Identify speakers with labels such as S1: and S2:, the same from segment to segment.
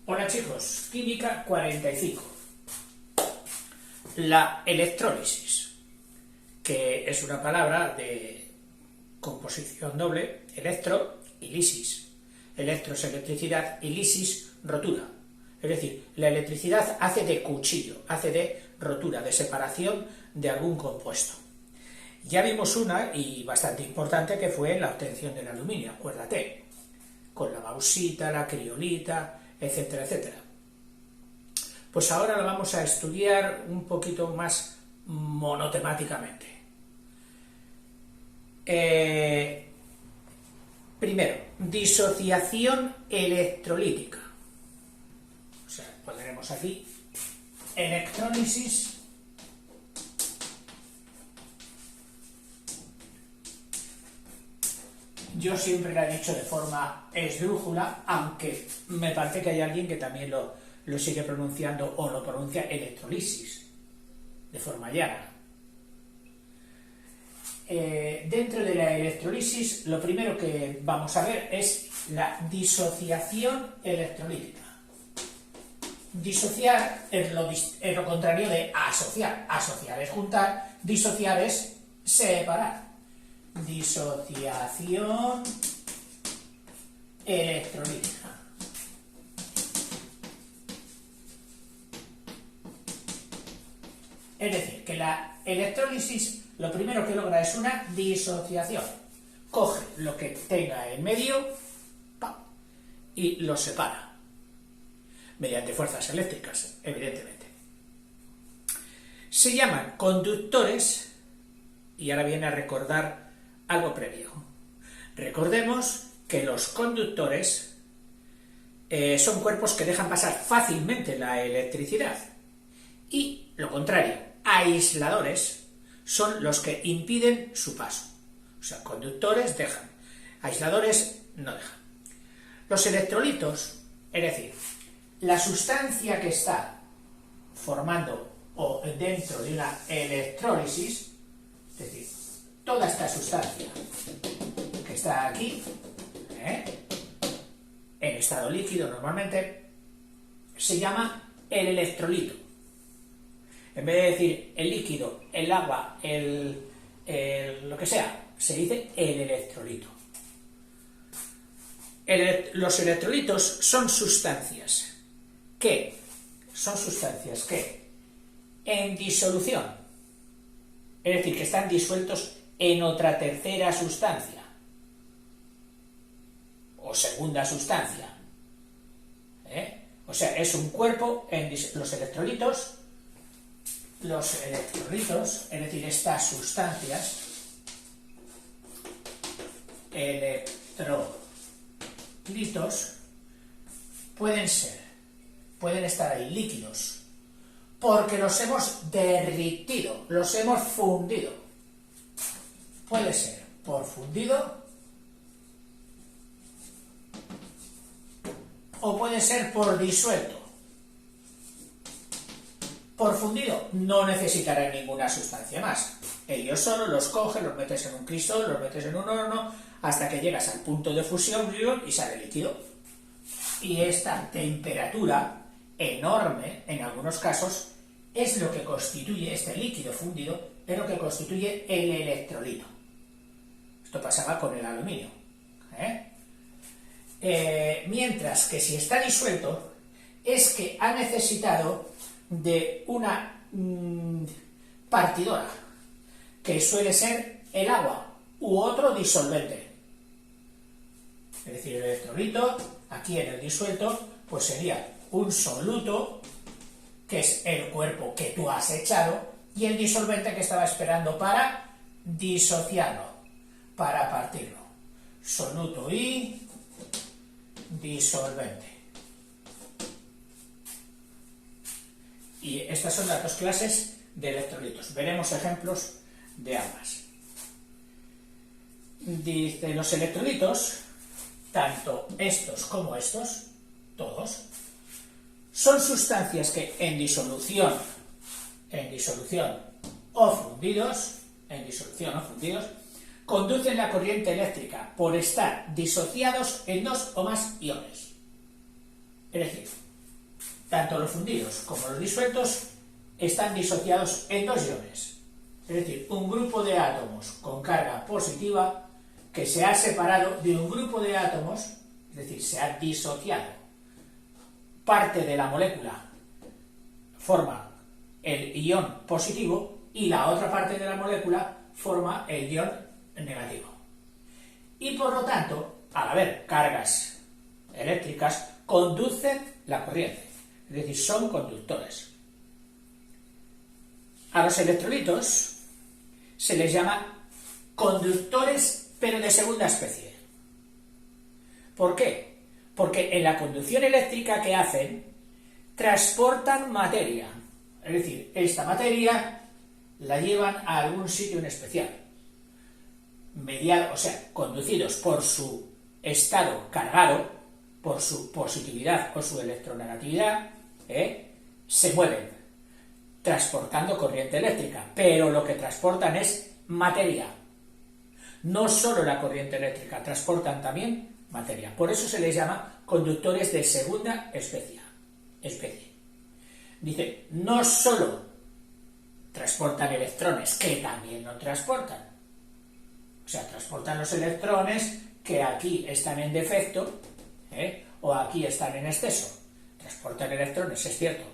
S1: Hola chicos, Química 45. La electrólisis, que es una palabra de composición doble, electro y lisis. Electro es electricidad y lisis, rotura. Es decir, la electricidad hace de cuchillo, hace de rotura, de separación de algún compuesto. Ya vimos una, y bastante importante, que fue la obtención del aluminio, acuérdate, con la bauxita, la criolita, etcétera, etcétera. Pues ahora lo vamos a estudiar un poquito más monotemáticamente. Primero, disociación electrolítica. O sea, pondremos aquí electrólisis yo siempre la he dicho de forma esdrújula, aunque me parece que hay alguien que también lo sigue pronunciando o lo pronuncia electrolisis, de forma llana. Dentro de la electrolisis, lo primero que vamos a ver es la disociación electrolítica. Disociar es lo contrario de asociar. Asociar es juntar, disociar es separar. Disociación electrolítica. Es decir, que la electrólisis lo primero que logra es una disociación. Coge lo que tenga en medio y lo separa. Mediante fuerzas eléctricas, evidentemente. Se llaman conductores, y ahora viene a recordar algo previo. Recordemos que los conductores son cuerpos que dejan pasar fácilmente la electricidad, y lo contrario, aisladores son los que impiden su paso. O sea, conductores dejan, aisladores no dejan. Los electrolitos, es decir, la sustancia que está formando o dentro de una electrólisis, es decir, toda esta sustancia que está aquí, en estado líquido normalmente, se llama el electrolito. En vez de decir el líquido, el agua, lo que sea, se dice el electrolito. Los electrolitos son sustancias que en disolución, es decir, que están disueltos en otra tercera sustancia o segunda sustancia, o sea, es un cuerpo en los electrolitos, es decir, estas sustancias electrolitos pueden estar ahí líquidos porque los hemos derritido, los hemos fundido. Puede ser por fundido o puede ser por disuelto. Por fundido no necesitarán ninguna sustancia más. Ellos solo los coges, los metes en un crisol, los metes en un horno, hasta que llegas al punto de fusión y sale líquido. Y esta temperatura enorme, en algunos casos, es lo que constituye este líquido fundido, es lo que constituye el electrolito. Esto pasaba con el aluminio. Mientras que si está disuelto, es que ha necesitado de una partidora, que suele ser el agua u otro disolvente. Es decir, el electrolito, aquí en el disuelto, pues sería un soluto, que es el cuerpo que tú has echado, y el disolvente que estaba esperando para disociarlo, para partirlo. Soluto y disolvente. Y estas son las dos clases de electrolitos. Veremos ejemplos de ambas. Dice, los electrolitos, tanto estos como estos, todos, son sustancias que en disolución o fundidos, conducen la corriente eléctrica por estar disociados en dos o más iones. Es decir, tanto los fundidos como los disueltos están disociados en dos iones. Es decir, un grupo de átomos con carga positiva que se ha separado de un grupo de átomos, es decir, se ha disociado. Parte de la molécula forma el ion positivo y la otra parte de la molécula forma el ion negativo. Y por lo tanto, al haber cargas eléctricas, conducen la corriente, es decir, son conductores. A los electrolitos se les llama conductores, pero de segunda especie. ¿Por qué? Porque en la conducción eléctrica que hacen, transportan materia. Es decir, esta materia la llevan a algún sitio en especial. Conducidos por su estado cargado, por su positividad o su electronegatividad, se mueven, transportando corriente eléctrica, pero lo que transportan es materia. No solo la corriente eléctrica, transportan también materia. Por eso se les llama conductores de segunda especie. Dice, no solo transportan electrones, que también lo transportan. O sea, transportan los electrones que aquí están en defecto, o aquí están en exceso. Transportan electrones, es cierto,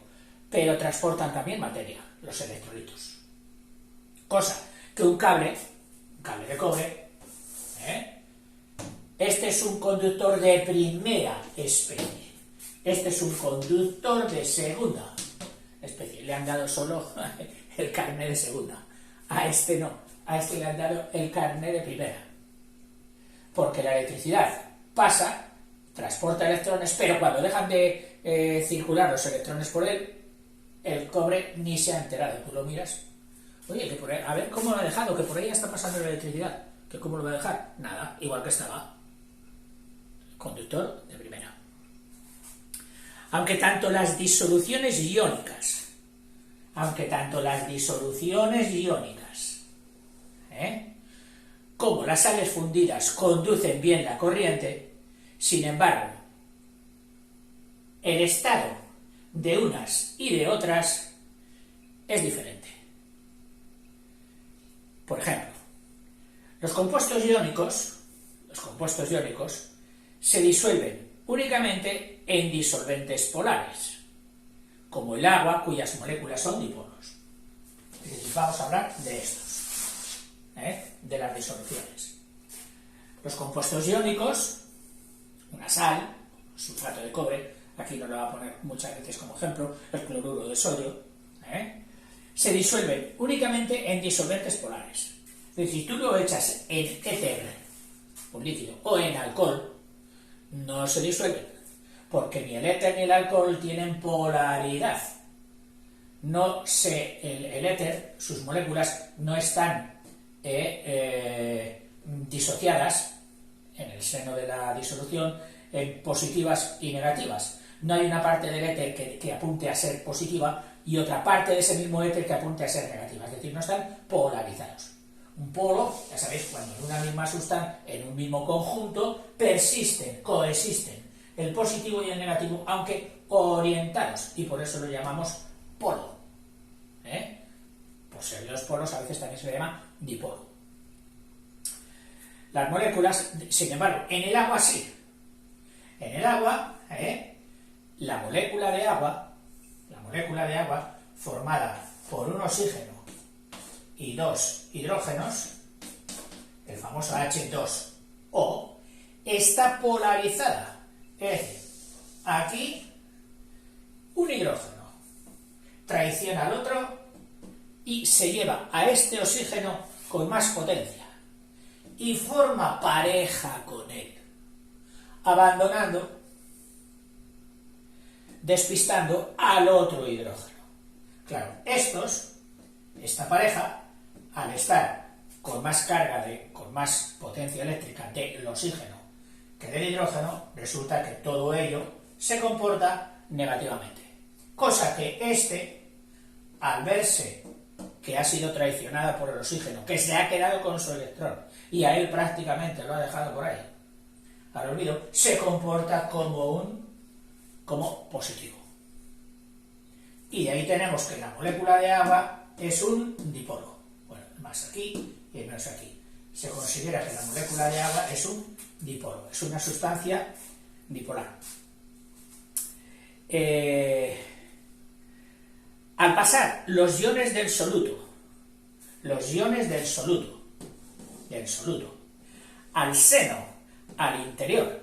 S1: pero transportan también materia, los electrolitos. Cosa que un cable de cobre, este es un conductor de primera especie. Este es un conductor de segunda especie. Le han dado solo el carnet de segunda. A este no. A este le han dado el carnet de primera. Porque la electricidad pasa, transporta electrones, pero cuando dejan de circular los electrones por él, el cobre ni se ha enterado. Tú lo miras. Oye, que por ahí, a ver cómo lo ha dejado, que por ahí ya está pasando la electricidad. ¿Que cómo lo va a dejar? Nada, igual que estaba. Conductor de primera. Aunque tanto las disoluciones iónicas, como las sales fundidas conducen bien la corriente, sin embargo, el estado de unas y de otras es diferente. Por ejemplo, los compuestos iónicos se disuelven únicamente en disolventes polares, como el agua, cuyas moléculas son dipolos. Vamos a hablar de estos, de las disoluciones. Los compuestos iónicos, una sal, sulfato de cobre, aquí nos lo va a poner muchas veces como ejemplo, el cloruro de sodio, se disuelven únicamente en disolventes polares. Es decir, si tú lo echas en éter, un líquido, o en alcohol, no se disuelven, porque ni el éter ni el alcohol tienen polaridad. El éter, sus moléculas no están disociadas en el seno de la disolución en positivas y negativas. No hay una parte del éter que apunte a ser positiva y otra parte de ese mismo éter que apunte a ser negativa. Es decir, no están polarizados. Un polo, ya sabéis, cuando en una misma sustancia, en un mismo conjunto, coexisten el positivo y el negativo, aunque orientados, y por eso lo llamamos polo. Por ser los polos, a veces también se le llama dipolo. Las moléculas, sin embargo, en el agua sí. En el agua, la molécula de agua formada por un oxígeno y dos hidrógenos, el famoso H2O, está polarizada. Es decir, aquí un hidrógeno traiciona al otro y se lleva a este oxígeno con más potencia y forma pareja con él, despistando al otro hidrógeno. Claro, esta pareja, al estar con más carga, con más potencia eléctrica del oxígeno que del hidrógeno, resulta que todo ello se comporta negativamente. Cosa que al verse que ha sido traicionada por el oxígeno, que se ha quedado con su electrón, y a él prácticamente lo ha dejado por ahí, al olvido, se comporta como positivo. Y de ahí tenemos que la molécula de agua es un dipolo. Bueno, más aquí y menos aquí. Se considera que la molécula de agua es un dipolo, es una sustancia dipolar. Al pasar los iones del soluto, al seno, al interior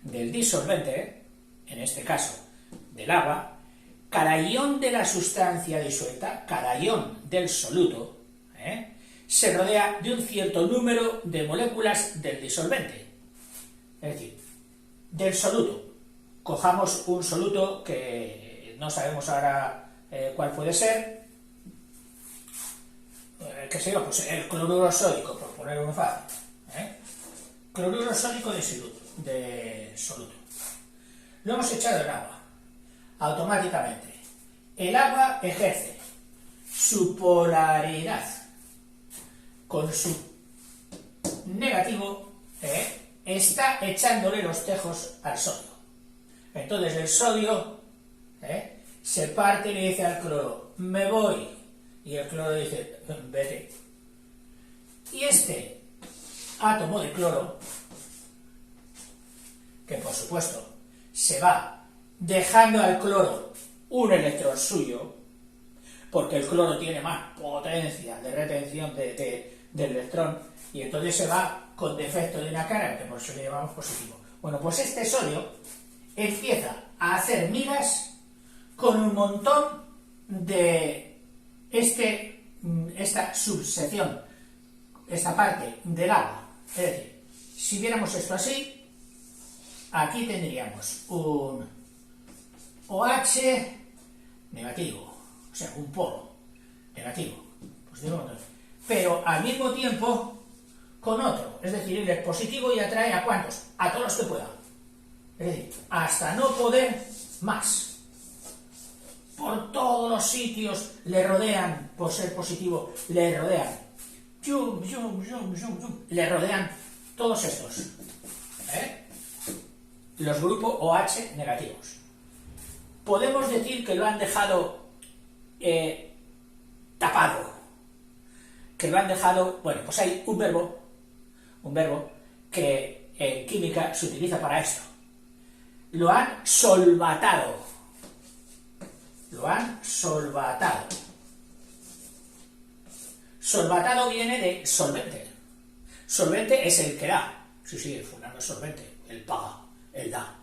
S1: del disolvente, en este caso del agua, cada ion de la sustancia disuelta, cada ion del soluto, se rodea de un cierto número de moléculas del disolvente. Es decir, del soluto. Cojamos un soluto que no sabemos ahora cuál puede ser, que sería pues el cloruro sódico, por poner uno fácil. Cloruro sódico de soluto. Lo hemos echado en agua. Automáticamente. El agua ejerce su polaridad con su negativo, está echándole los tejos al sodio. Entonces el sodio se parte y le dice al cloro, me voy. Y el cloro dice, vete. Y este átomo de cloro, que por supuesto se va dejando al cloro un electrón suyo, porque el cloro tiene más potencia de retención del electrón, y entonces se va con defecto de una cara, que por eso le llamamos positivo. Bueno, pues este sodio empieza a hacer migas con un montón de esta subsección, esta parte del agua. Es decir, si viéramos esto así, aquí tendríamos un OH negativo, o sea, un polo negativo, pero al mismo tiempo con otro, es decir, él es positivo y atrae a ¿cuántos? A todos los que pueda. Es decir, hasta no poder más. Por todos los sitios le rodean, por ser positivo, le rodean. Le rodean todos estos. Los grupos OH negativos. Podemos decir que lo han dejado tapado. Que lo han dejado... Bueno, pues hay un verbo que en química se utiliza para esto. Lo han solvatado. Solvatado viene de solvente. Solvente es el que da. Sí, el fulano es solvente. Él paga, él da.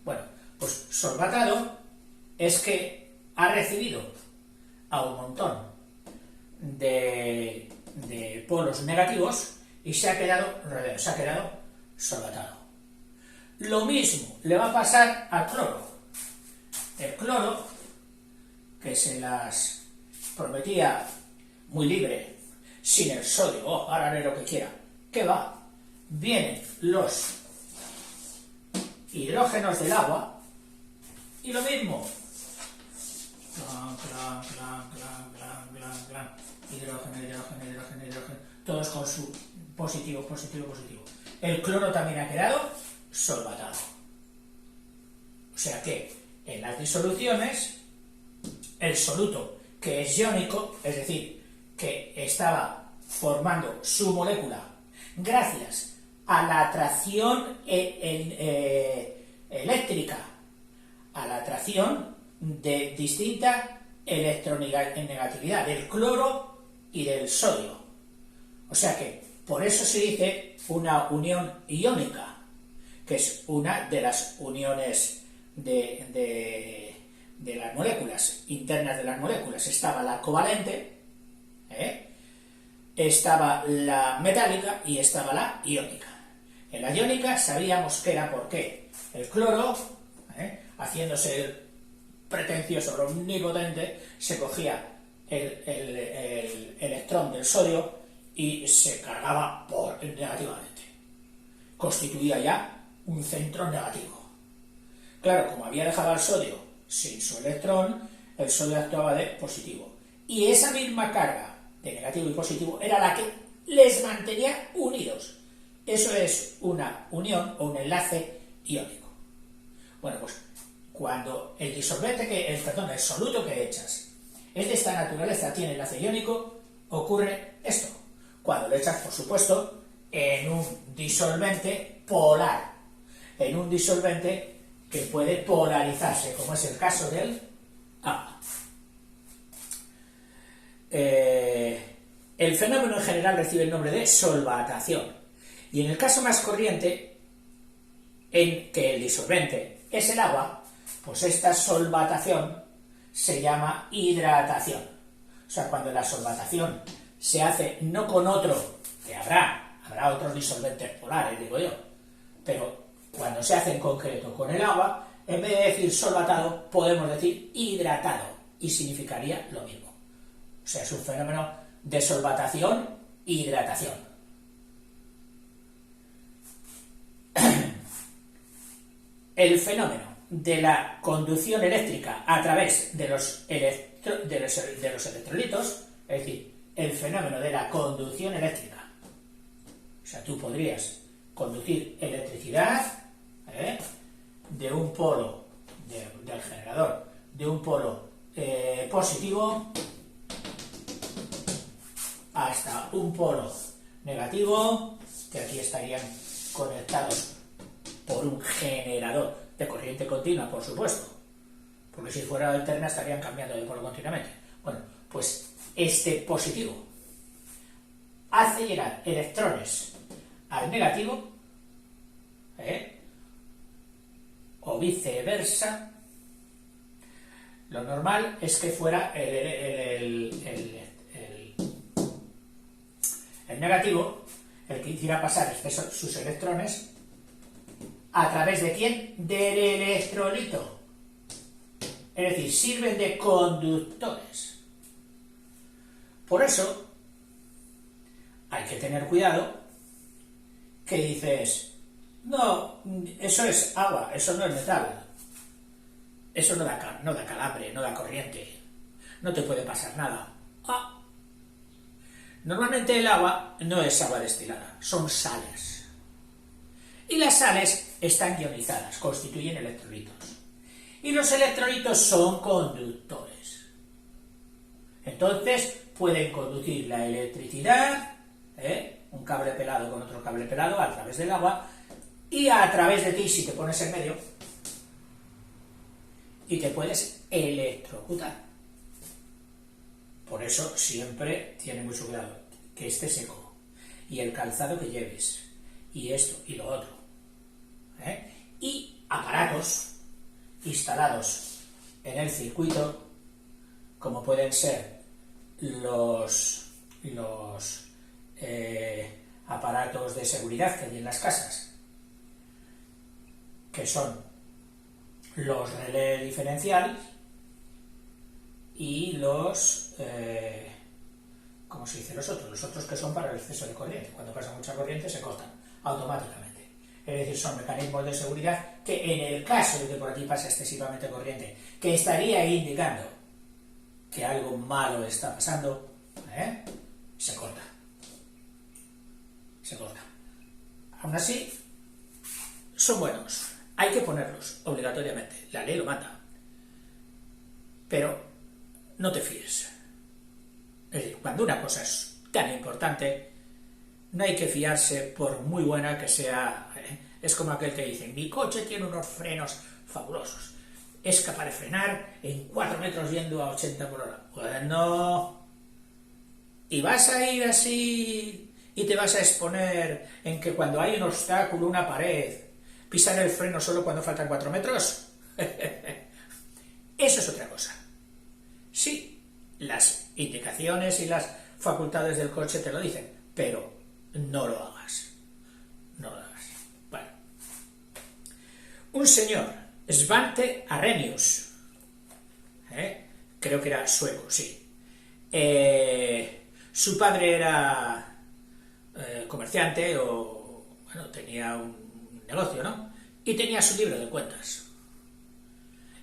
S1: Bueno, pues solvatado es que ha recibido a un montón de polos negativos y se ha quedado solvatado. Lo mismo le va a pasar al cloro. El cloro, que se las prometía muy libre, sin el sodio, ahora haré lo que quiera, ¿qué va? Vienen los hidrógenos del agua y lo mismo. Hidrógeno, todos con su positivo. El cloro también ha quedado solvatado. O sea que en las disoluciones, el soluto, que es iónico, es decir, que estaba formando su molécula gracias a la atracción eléctrica, a la atracción de distinta electronegatividad del cloro y del sodio. O sea que por eso se dice una unión iónica, que es una de las uniones de las moléculas, internas de las moléculas. Estaba la covalente, estaba la metálica y estaba la iónica. En la iónica sabíamos que era porque el cloro, haciéndose el pretencioso, omnipotente, se cogía el electrón del sodio y se cargaba negativamente. Constituía ya un centro negativo. Claro, como había dejado al sodio sin su electrón, el sodio actuaba de positivo. Y esa misma carga de negativo y positivo era la que les mantenía unidos. Eso es una unión o un enlace iónico. Bueno, pues cuando el disolvente el soluto que echas es de esta naturaleza, tiene enlace iónico, ocurre esto. Cuando lo echas, por supuesto, en un disolvente polar, en un disolvente que puede polarizarse, como es el caso del agua. El fenómeno en general recibe el nombre de solvatación, y en el caso más corriente, en que el disolvente es el agua, pues esta solvatación se llama hidratación. O sea, cuando la solvatación se hace no con otro, que habrá otros disolventes polares, digo yo, pero cuando se hace en concreto con el agua, en vez de decir solvatado, podemos decir hidratado, y significaría lo mismo. O sea, es un fenómeno de solvatación e hidratación. El fenómeno de la conducción eléctrica a través de los electrolitos, es decir, el fenómeno de la conducción eléctrica. O sea, tú podrías conducir electricidad de un polo del generador, de un polo positivo hasta un polo negativo, que aquí estarían conectados por un generador de corriente continua, por supuesto, porque si fuera alterna estarían cambiando de polo continuamente. Bueno, pues este positivo hace llegar electrones al negativo, o viceversa. Lo normal es que fuera el negativo el que hiciera pasar sus electrones a través de ¿quién? Del electrolito. Es decir, sirven de conductores. Por eso hay que tener cuidado que dices, no, eso es agua, eso no es metal, eso no da calambre, no da corriente, no te puede pasar nada. Normalmente el agua no es agua destilada, son sales. Y las sales están ionizadas, constituyen electrolitos. Y los electrolitos son conductores. Entonces pueden conducir la electricidad, un cable pelado con otro cable pelado a través del agua, y a través de ti, si te pones en medio, y te puedes electrocutar. Por eso siempre tiene mucho cuidado que esté seco, y el calzado que lleves, y esto y lo otro, y aparatos instalados en el circuito, como pueden ser los aparatos de seguridad que hay en las casas, que son los relés diferenciales y los ¿cómo se dice? Los otros que son para el exceso de corriente. Cuando pasa mucha corriente se cortan automáticamente. Es decir, son mecanismos de seguridad que en el caso de que por aquí pase excesivamente corriente, que estaría indicando que algo malo está pasando, se corta. Se corta. Aún así, son buenos. Hay que ponerlos obligatoriamente. La ley lo manda. Pero no te fíes. Es decir, cuando una cosa es tan importante, no hay que fiarse por muy buena que sea. Es como aquel que dice, mi coche tiene unos frenos fabulosos. Es capaz de frenar en 4 metros yendo a 80 por hora. Bueno, y vas a ir así y te vas a exponer en que cuando hay un obstáculo, una pared, pisar el freno solo cuando faltan 4 metros. Eso es otra cosa. Sí, las indicaciones y las facultades del coche te lo dicen, pero no lo hagas. No lo hagas. Bueno. Un señor, Svante Arrhenius, creo que era sueco, sí. Su padre era comerciante o, bueno, tenía un negocio, ¿no? Y tenía su libro de cuentas.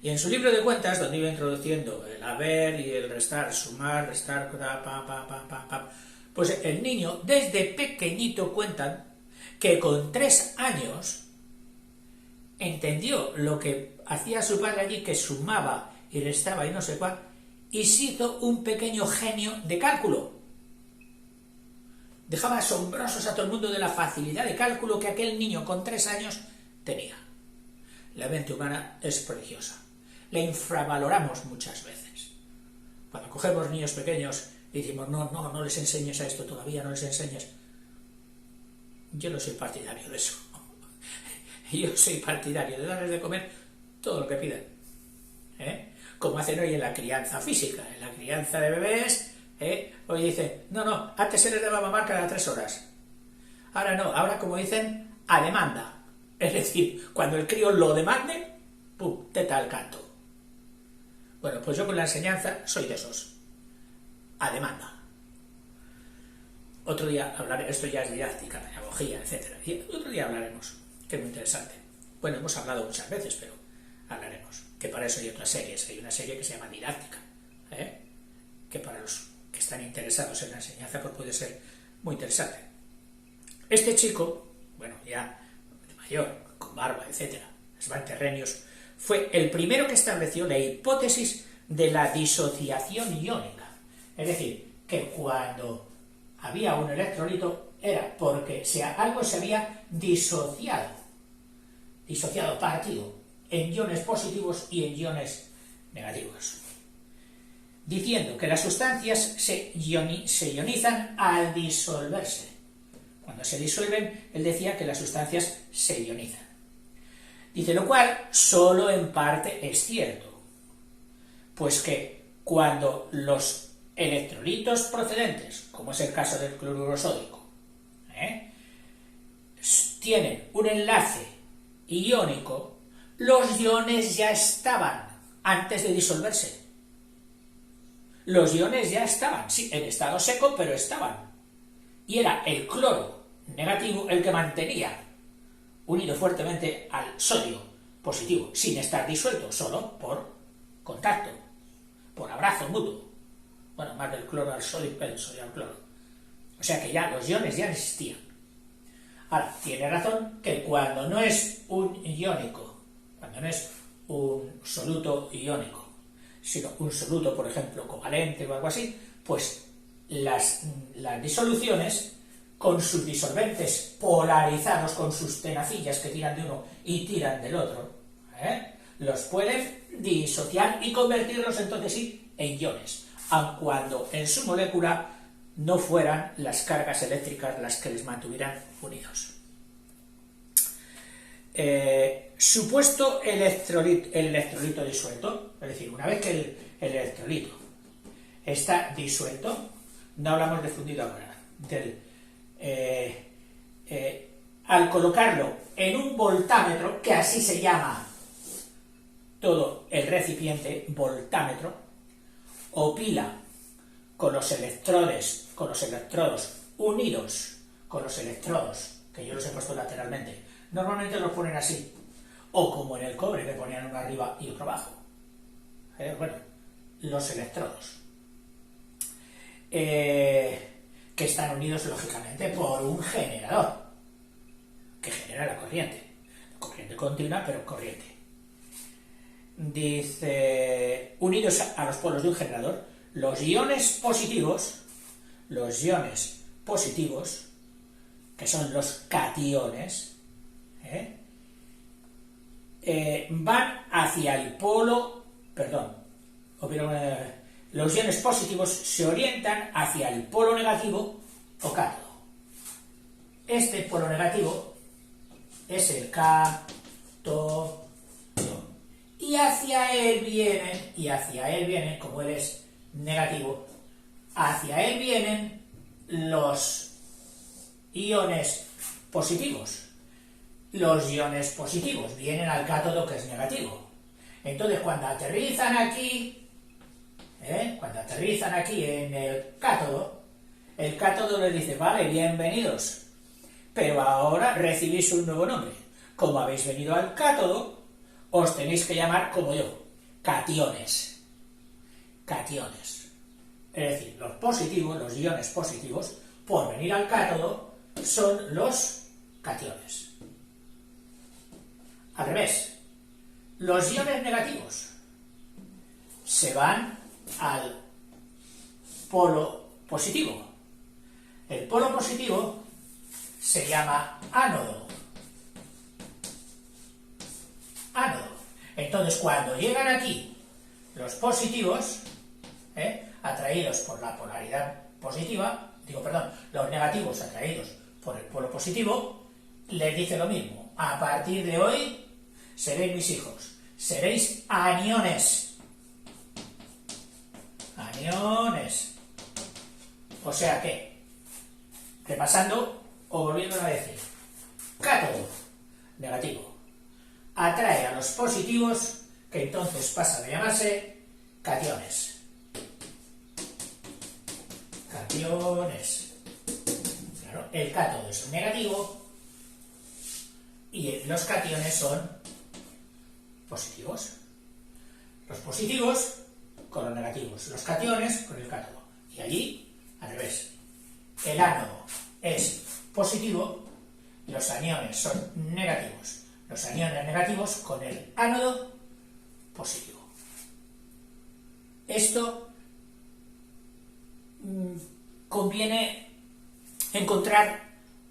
S1: Y en su libro de cuentas, donde iba introduciendo el haber y el restar, sumar, restar, pues el niño, desde pequeñito cuentan que con 3 años entendió lo que hacía su padre allí, que sumaba y restaba y no sé cuál, y se hizo un pequeño genio de cálculo. Dejaba asombrosos a todo el mundo de la facilidad de cálculo que aquel niño con 3 años tenía. La mente humana es prodigiosa. La infravaloramos muchas veces. Cuando cogemos niños pequeños y decimos, no les enseñes a esto todavía, no les enseñes. Yo no soy partidario de eso. Yo soy partidario de darles de comer todo lo que pidan. Como hacen hoy en la crianza física, en la crianza de bebés. Hoy dicen, no, antes se les daba mamar cada 3 horas. Ahora no, ahora como dicen, a demanda. Es decir, cuando el crío lo demande, ¡pum!, teta al canto. Bueno, pues yo con la enseñanza soy de esos. A demanda. Otro día hablaré, esto ya es didáctica, pedagogía, etc. Y otro día hablaremos, que es muy interesante. Bueno, hemos hablado muchas veces, pero hablaremos. Que para eso hay otras series. Hay una serie que se llama Didáctica, que para los que están interesados en la enseñanza pues puede ser muy interesante. Este chico, bueno, ya de mayor, con barba, etc., Svante Arrhenius, fue el primero que estableció la hipótesis de la disociación iónica. Es decir, que cuando había un electrolito era porque algo se había disociado, partido, en iones positivos y en iones negativos, diciendo que las sustancias se ionizan al disolverse. Cuando se disuelven, él decía que las sustancias se ionizan. Dice, lo cual solo en parte es cierto, pues que cuando los electrolitos procedentes, como es el caso del cloruro sódico, tienen un enlace iónico, los iones ya estaban antes de disolverse. Los iones ya estaban, sí, en estado seco, pero estaban. Y era el cloro negativo el que mantenía unido fuertemente al sodio positivo, sin estar disuelto, solo por contacto, por abrazo mutuo. Bueno, más del cloro al sodio, el sodio al cloro. O sea que ya los iones ya existían. Ahora, tiene razón que cuando no es un iónico, cuando no es un soluto iónico, sino un soluto, por ejemplo, covalente o algo así, pues las disoluciones, con sus disolventes polarizados, con sus tenacillas que tiran de uno y tiran del otro, los pueden disociar y convertirlos entonces sí en iones, aun cuando en su molécula no fueran las cargas eléctricas las que les mantuvieran unidos. Supuesto el electrolito disuelto, es decir, una vez que el electrolito está disuelto, no hablamos de fundido ahora, al colocarlo en un voltámetro, que así se llama todo el recipiente, voltámetro, o pila con los electrodos unidos con los electrodos, que yo los he puesto lateralmente, normalmente los ponen así, o como en el cobre, que ponían uno arriba y otro abajo. Bueno, los electrodos. Que están unidos, lógicamente, por un generador, que genera la corriente continua, pero corriente. Dice, unidos a los polos de un generador, los iones positivos, que son los cationes, van hacia el polo, los iones positivos se orientan hacia el polo negativo o cátodo. Este polo negativo es el cátodo. Y hacia él vienen, como él es negativo, hacia él vienen los iones positivos. Los iones positivos vienen al cátodo, que es negativo. Entonces, cuando aterrizan aquí en el cátodo les dice, vale, bienvenidos, pero ahora recibís un nuevo nombre. Como habéis venido al cátodo, os tenéis que llamar como yo, cationes. Es decir, los iones positivos, por venir al cátodo, son los cationes. al revés. Los iones negativos se van al polo positivo. El polo positivo se llama ánodo. Ánodo. Entonces, cuando llegan aquí los positivos, atraídos por la polaridad positiva, los negativos atraídos por el polo positivo, les dice lo mismo. A partir de hoy seréis mis hijos, seréis aniones. Aniones. O sea que, repasando o volviendo a decir, cátodo negativo atrae a los positivos, que entonces pasan a llamarse cationes. Cationes. Claro, el cátodo es negativo y los cationes son positivos. Los positivos con los negativos, los cationes con el cátodo. Y allí, al revés. El ánodo es positivo y los aniones son negativos. Los aniones negativos con el ánodo positivo. Esto conviene encontrar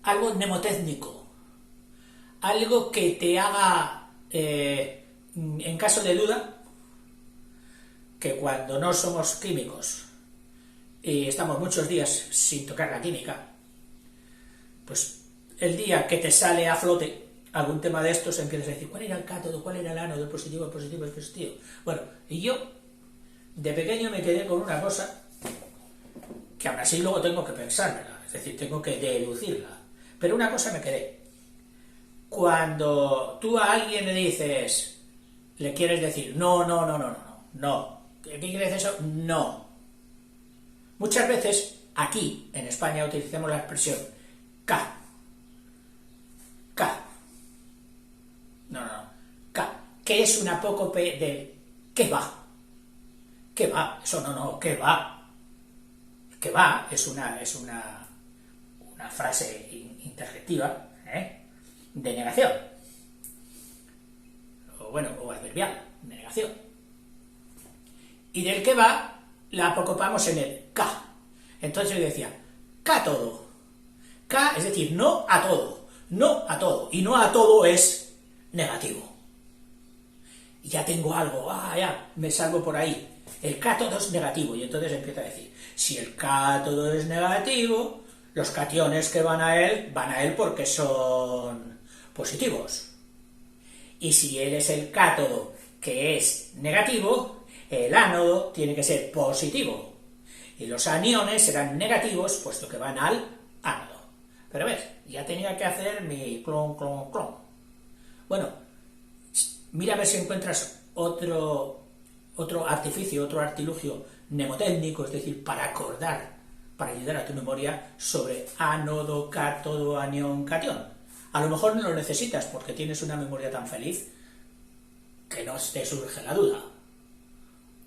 S1: algo mnemotécnico, algo que te haga, en caso de duda, que cuando no somos químicos y estamos muchos días sin tocar la química, pues el día que te sale a flote algún tema de estos empiezas a decir, ¿cuál era el cátodo? ¿Cuál era el ánodo? ¿El positivo? ¿El positivo? ¿El positivo? Bueno, y yo de pequeño me quedé con una cosa que aún así luego tengo que pensármela, es decir, tengo que deducirla, pero una cosa me quedé. Cuando tú a alguien le dices, le quieres decir, no, ¿qué quiere decir eso? No. Muchas veces aquí en España utilizamos la expresión K. K, que es un apócope del ¿qué va? ¿Qué va? Eso no, ¿qué va? ¿Qué va? Es una frase interjetiva, de negación. O adverbial, de negación. Y del ¿qué va? La apocopamos en el K. Entonces yo decía, cátodo. K, es decir, no a todo. No a todo. Y no a todo es negativo. Y ya tengo algo, ya me salgo por ahí. El cátodo es negativo, y entonces empieza a decir, si el cátodo es negativo, los cationes que van a él porque son positivos. Y si él es el cátodo que es negativo, el ánodo tiene que ser positivo. Y los aniones serán negativos, puesto que van al ánodo. Pero ves, ya tenía que hacer mi clon. Bueno, mira a ver si encuentras otro artificio, otro artilugio mnemotécnico, es decir, para acordar, para ayudar a tu memoria sobre ánodo, cátodo, anión, catión. A lo mejor no lo necesitas porque tienes una memoria tan feliz que no te surge la duda.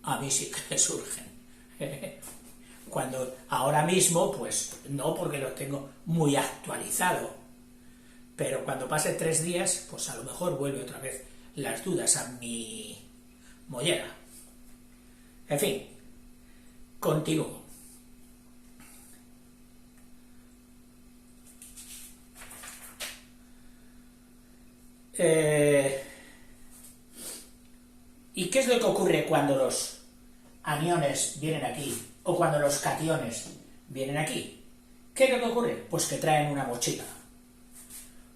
S1: A mí sí que me surgen. Cuando ahora mismo, pues no, porque lo tengo muy actualizado. Pero cuando pase 3 días, pues a lo mejor vuelve otra vez las dudas a mi mollera. En fin, continúo. ¿Y qué es lo que ocurre cuando los aniones vienen aquí o cuando los cationes vienen aquí? ¿Qué es lo que ocurre? Pues que traen una mochila.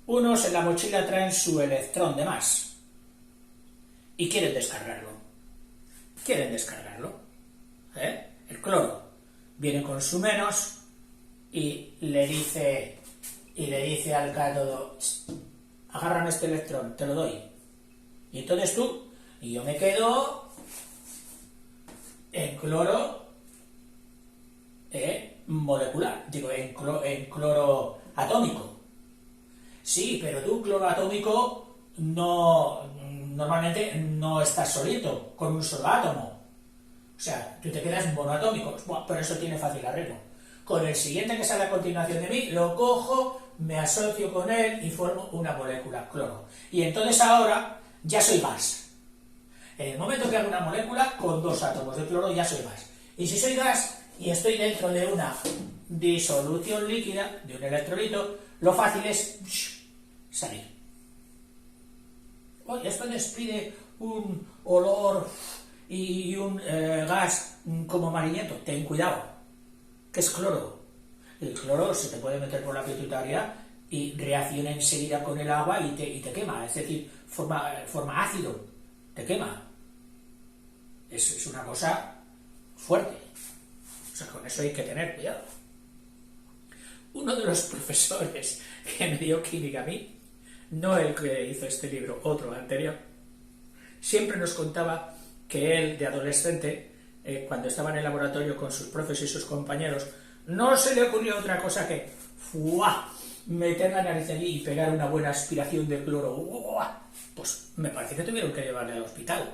S1: Unos en la mochila traen su electrón de más y quieren descargarlo. El cloro viene con su menos y le dice al cátodo, agárrame este electrón, te lo doy. Y entonces y yo me quedo en cloro molecular, en cloro atómico. Sí, pero tú, cloro atómico, normalmente no estás solito, con un solo átomo. O sea, tú te quedas monoatómico. Pero eso tiene fácil arreglo. Con el siguiente que sale a continuación de mí, lo cojo, me asocio con él y formo una molécula cloro. Y entonces ahora ya soy gas. En el momento que hago una molécula con 2 átomos de cloro ya soy gas. Y si soy gas y estoy dentro de una disolución líquida, de un electrolito, lo fácil es salir. Oye, esto despide un olor y un gas como amarillento. Ten cuidado, que es cloro. El cloro se te puede meter por la pituitaria y reacciona enseguida con el agua y te quema, es decir, forma ácido, te quema. Es una cosa fuerte. O sea, con eso hay que tener cuidado. Uno de los profesores que me dio química a mí, no el que hizo este libro, otro anterior, siempre nos contaba que él, de adolescente, cuando estaba en el laboratorio con sus profes y sus compañeros, no se le ocurrió otra cosa que meter la nariz allí y pegar una buena aspiración de cloro. Pues me parece que tuvieron que llevarle al hospital.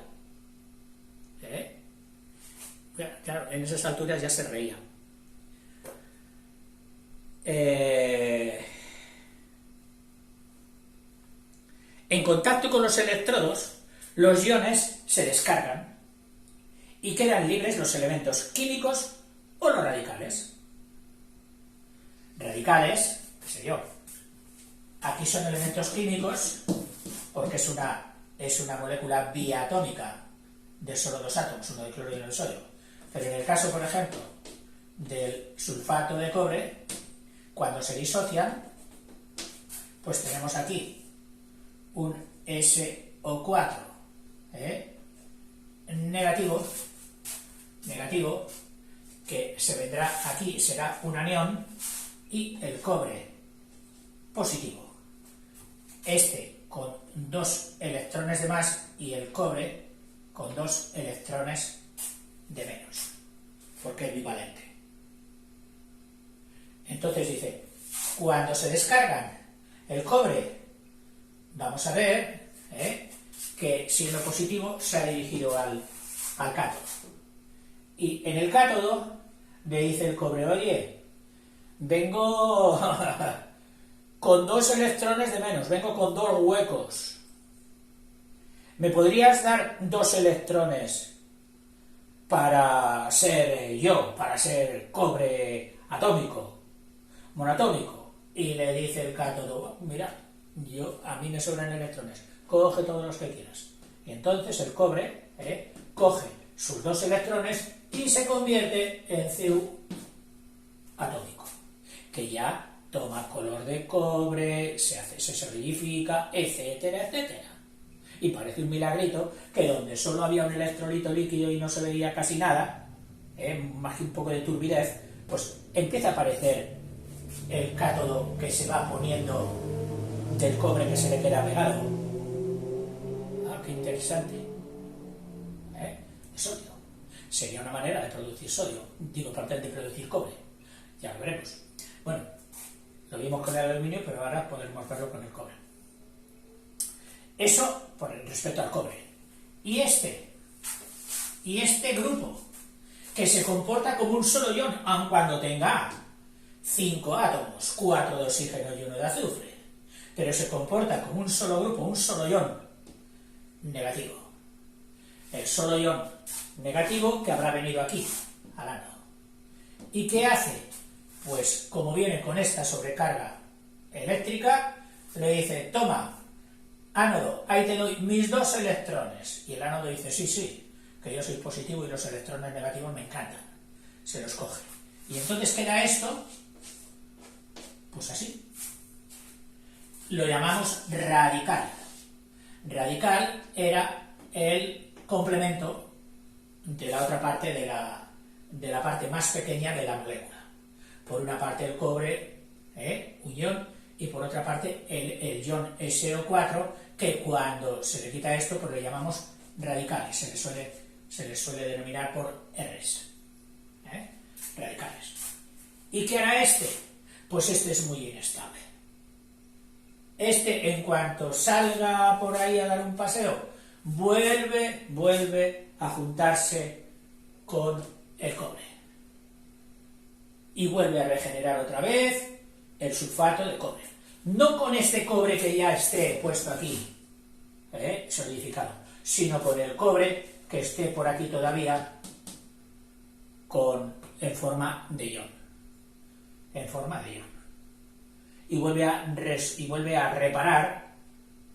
S1: Claro, en esas alturas ya se reía. En contacto con los electrodos, los iones se descargan y quedan libres los elementos químicos o los radicales. Radicales, qué sé yo, aquí son elementos químicos porque es una molécula biatómica de solo 2 átomos, uno de cloro y uno de sodio. Pero en el caso, por ejemplo, del sulfato de cobre, cuando se disocian, pues tenemos aquí un SO4 negativo, que se vendrá aquí, será un anión, y el cobre positivo. Este con 2 electrones de más y el cobre con 2 electrones de menos, porque es bivalente. Entonces dice, cuando se descargan el cobre, vamos a ver que siendo positivo se ha dirigido al cátodo. Y en el cátodo le dice el cobre, oye, vengo con 2 electrones de menos, vengo con 2 huecos. ¿Me podrías dar 2 electrones para ser para ser cobre atómico, monoatómico? Y le dice el cátodo, mira, a mí me sobran electrones, coge todos los que quieras. Y entonces el cobre coge sus 2 electrones y se convierte en Cu atómico, que ya toma color de cobre, se solidifica, etcétera, etcétera. Y parece un milagrito que donde solo había un electrolito líquido y no se veía casi nada, más que un poco de turbidez, pues empieza a aparecer el cátodo que se va poniendo del cobre que se le queda pegado. Qué interesante. Sodio. Sería una manera de producir sodio, de producir cobre. Ya lo veremos. Bueno, lo vimos con el aluminio, pero ahora podemos verlo con el cobre. Eso por respecto al cobre. Y este grupo, que se comporta como un solo ion, aun cuando tenga 5 átomos, 4 de oxígeno y 1 de azufre, pero se comporta como un solo grupo, un solo ion negativo. El solo ion negativo que habrá venido aquí, al ánodo. ¿Y qué hace? Pues como viene con esta sobrecarga eléctrica, le dice, toma, ánodo, ahí te doy mis 2 electrones. Y el ánodo dice, sí, que yo soy positivo y los electrones negativos me encantan. Se los coge. Y entonces queda esto, pues así. Lo llamamos radical. Radical era el complemento de la otra parte de la parte más pequeña de la molécula. Por una parte el cobre, un ion, y por otra parte el ion SO4, que cuando se le quita esto, pues le llamamos radicales, se le suele denominar por Rs, radicales. ¿Y qué hará este? Pues este es muy inestable. Este, en cuanto salga por ahí a dar un paseo, vuelve a juntarse con el cobre. Y vuelve a regenerar otra vez el sulfato de cobre. No con este cobre que ya esté puesto aquí, solidificado, sino con el cobre que esté por aquí todavía en forma de ion. En forma de ion. Y vuelve a reparar,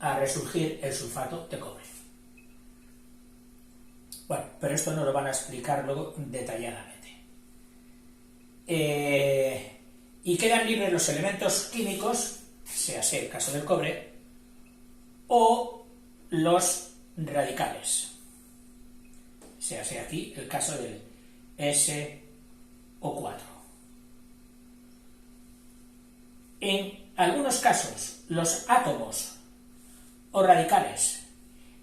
S1: a resurgir el sulfato de cobre. Bueno, pero esto no lo van a explicar luego detalladamente. Y quedan libres los elementos químicos, sea el caso del cobre, o los radicales, sea aquí el caso del SO4. En algunos casos, los átomos o radicales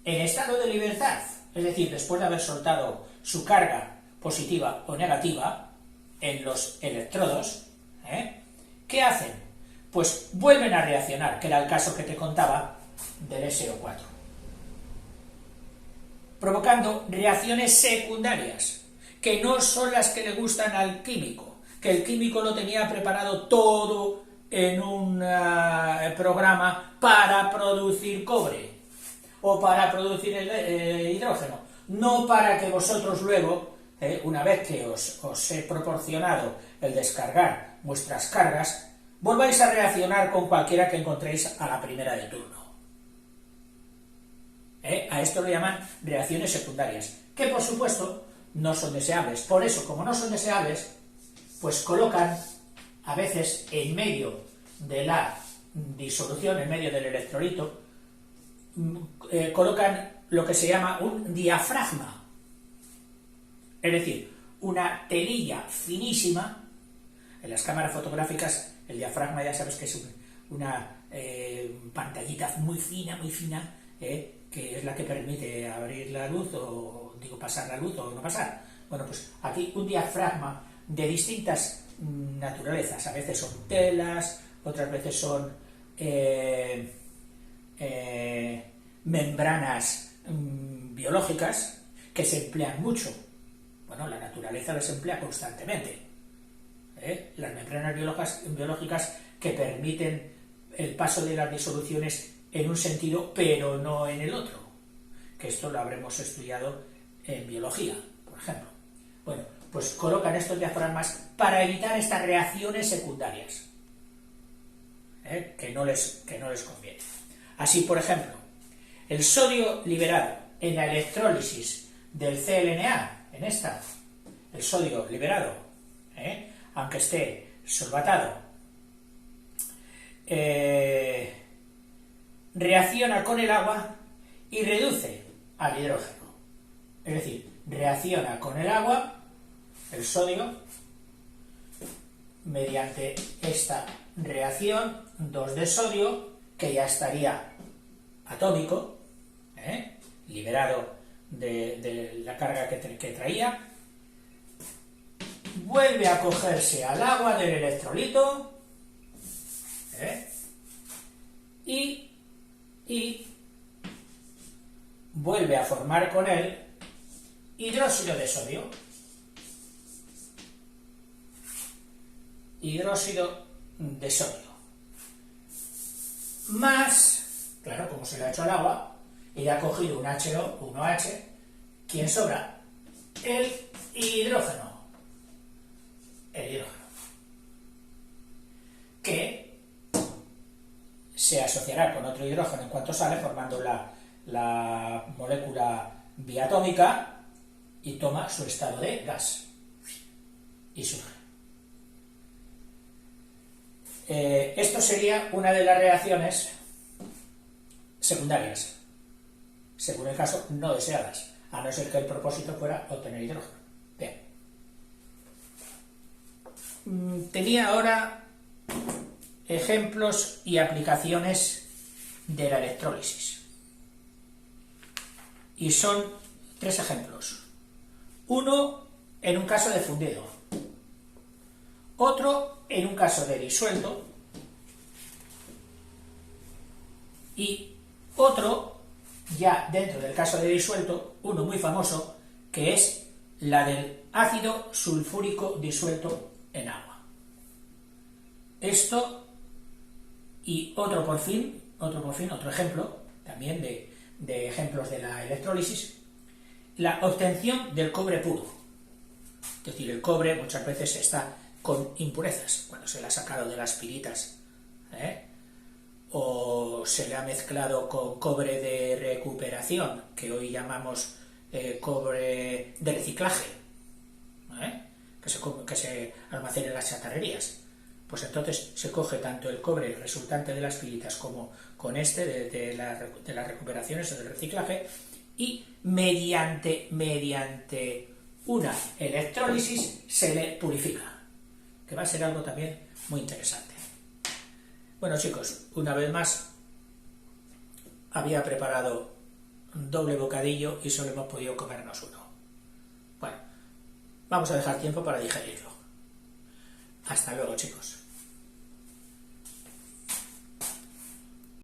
S1: en estado de libertad, es decir, después de haber soltado su carga positiva o negativa en los electrodos, ¿qué hacen? Pues vuelven a reaccionar, que era el caso que te contaba del SO4, provocando reacciones secundarias, que no son las que le gustan al químico, que el químico lo tenía preparado todo en un programa para producir cobre o para producir hidrógeno, no para que vosotros luego, una vez que os he proporcionado el descargar vuestras cargas, volváis a reaccionar con cualquiera que encontréis a la primera de turno. A esto lo llaman reacciones secundarias, que por supuesto no son deseables. Por eso, como no son deseables, pues colocan a veces en medio de la disolución, en medio del electrolito, colocan lo que se llama un diafragma, es decir, una telilla finísima. En las cámaras fotográficas el diafragma ya sabes que es una pantallita muy fina, que es la que permite abrir la luz, o digo pasar la luz o no pasar. Bueno, pues aquí un diafragma de distintas naturalezas, a veces son telas, otras veces son membranas biológicas que se emplean mucho. Bueno, la naturaleza las emplea constantemente. Las membranas biológicas que permiten el paso de las disoluciones en un sentido, pero no en el otro. Que esto lo habremos estudiado en biología, por ejemplo. Bueno, pues colocan estos diafragmas para evitar estas reacciones secundarias, que no les conviene. Así, por ejemplo, el sodio liberado en la electrólisis del CLNA, el sodio liberado, aunque esté solvatado, reacciona con el agua y reduce al hidrógeno. Es decir, reacciona con el agua, el sodio, mediante esta reacción 2 de sodio, que ya estaría atómico, liberado de la carga que traía, vuelve a cogerse al agua del electrolito y vuelve a formar con él hidróxido de sodio. Hidróxido de sodio. Más, claro, como se le ha hecho al agua, y ha cogido un HO, 1H, ¿quién sobra? El hidrógeno. El hidrógeno. Que se asociará con otro hidrógeno en cuanto sale, formando la molécula biatómica, y toma su estado de gas. Y surge. Esto sería una de las reacciones secundarias, según el caso, no deseadas, a no ser que el propósito fuera obtener hidrógeno. Bien. Tenía ahora ejemplos y aplicaciones de la electrólisis. Y son 3 ejemplos. Uno en un caso de fundido, otro en un caso de disuelto, y otro ya dentro del caso de disuelto, uno muy famoso, que es la del ácido sulfúrico disuelto en agua. Esto Y otro ejemplo, también de ejemplos de la electrólisis, la obtención del cobre puro. Es decir, el cobre muchas veces está con impurezas, cuando se le ha sacado de las piritas, o se le ha mezclado con cobre de recuperación, que hoy llamamos cobre de reciclaje, que se almacena en las chatarrerías. Pues entonces se coge tanto el cobre resultante de las piritas como con de las recuperaciones o del reciclaje, y mediante una electrólisis se le purifica, que va a ser algo también muy interesante. Bueno, chicos, una vez más había preparado un doble bocadillo y solo hemos podido comernos uno. Bueno, vamos a dejar tiempo para digerirlo. Hasta luego, chicos.